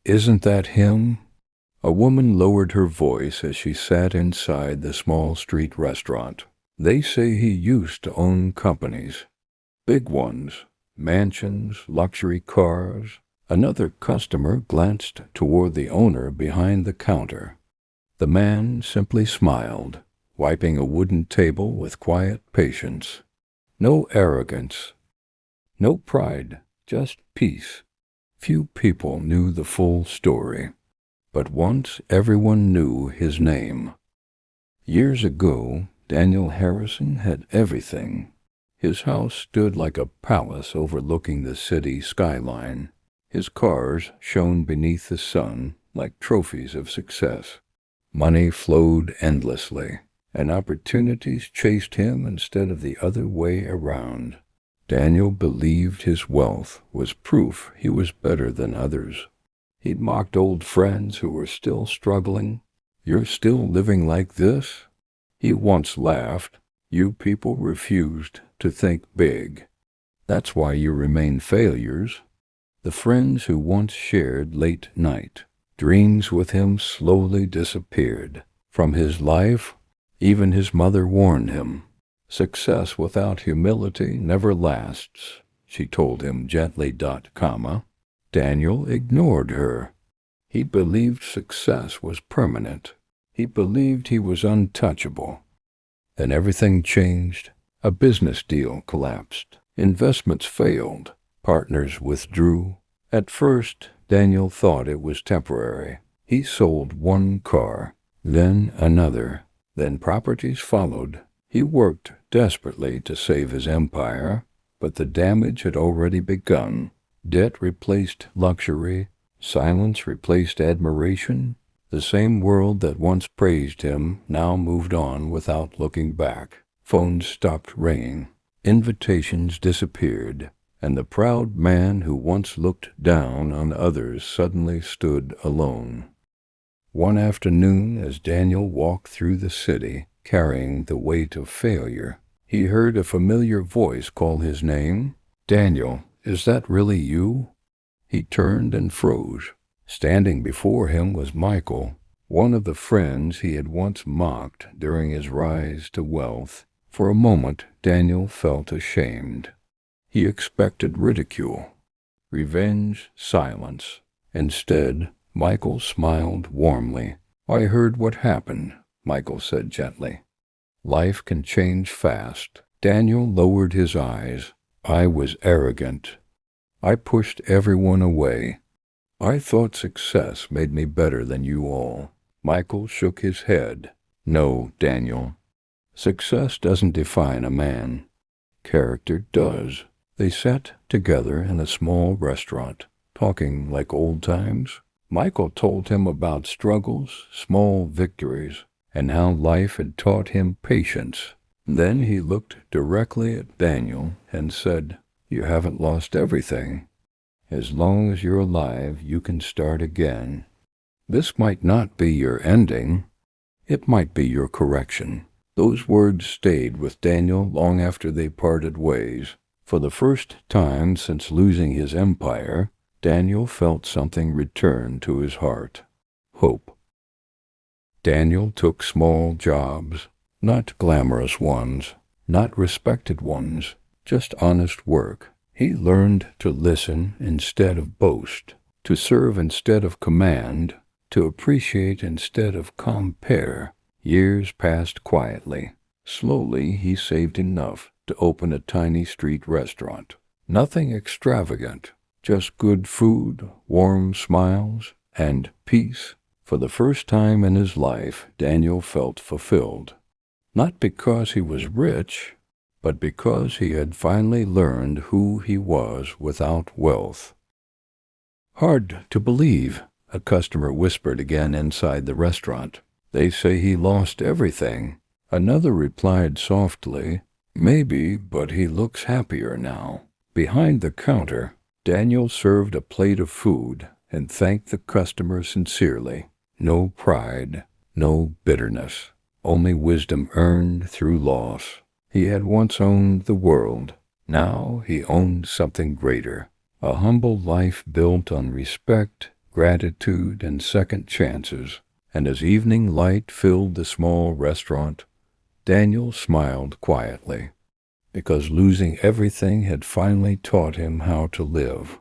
Isn't that him?" A woman lowered her voice as she sat inside the small street restaurant. "They say he used to own companies. Big ones. Mansions, luxury cars." Another customer glanced toward the owner behind the counter. The man simply smiled, wiping a wooden table with quiet patience. No arrogance, no pride, just peace. Few people knew the full story, but once everyone knew his name. Years ago, Daniel Harrison had everything. His house stood like a palace overlooking the city skyline. His cars shone beneath the sun like trophies of success. Money flowed endlessly, and opportunities chased him instead of the other way around. Daniel believed his wealth was proof he was better than others. He'd mocked old friends who were still struggling. "You're still living like this?" He once laughed. "You people refused to think big. That's why you remain failures." The friends who once shared late night dreams with him slowly disappeared from his life. Even his mother warned him. "Success without humility never lasts," she told him gently. Daniel ignored her. He believed success was permanent. He believed he was untouchable. Then everything changed. A business deal collapsed. Investments failed. Partners withdrew. At first, Daniel thought it was temporary. He sold one car, then another, then properties followed. He worked desperately to save his empire, but the damage had already begun. Debt replaced luxury. Silence replaced admiration. The same world that once praised him now moved on without looking back. Phones stopped ringing. Invitations disappeared, and the proud man who once looked down on others suddenly stood alone. One afternoon, as Daniel walked through the city, carrying the weight of failure, he heard a familiar voice call his name. "Daniel, is that really you?" He turned and froze. Standing before him was Michael, one of the friends he had once mocked during his rise to wealth. For a moment, Daniel felt ashamed. He expected ridicule, revenge, silence. Instead, Michael smiled warmly. "I heard what happened," Michael said gently. "Life can change fast." Daniel lowered his eyes. "I was arrogant. I pushed everyone away. I thought success made me better than you all." Michael shook his head. "No, Daniel. Success doesn't define a man. Character does." They sat together in a small restaurant, talking like old times. Michael told him about struggles, small victories, and how life had taught him patience. Then he looked directly at Daniel and said, "You haven't lost everything. As long as you're alive, you can start again. This might not be your ending. It might be your correction." Those words stayed with Daniel long after they parted ways. For the first time since losing his empire, Daniel felt something return to his heart. Hope. Daniel took small jobs, not glamorous ones, not respected ones, just honest work. He learned to listen instead of boast, to serve instead of command, to appreciate instead of compare. Years passed quietly. Slowly he saved enough to open a tiny street restaurant. Nothing extravagant, just good food, warm smiles, and peace. For the first time in his life, Daniel felt fulfilled. Not because he was rich, but because he had finally learned who he was without wealth. "Hard to believe," a customer whispered again inside the restaurant. "They say he lost everything." Another replied softly, "Maybe, but he looks happier now." Behind the counter, Daniel served a plate of food and thanked the customer sincerely. No pride, no bitterness, only wisdom earned through loss. He had once owned the world. Now he owned something greater, a humble life built on respect, gratitude, and second chances. And as evening light filled the small restaurant, Daniel smiled quietly, because losing everything had finally taught him how to live.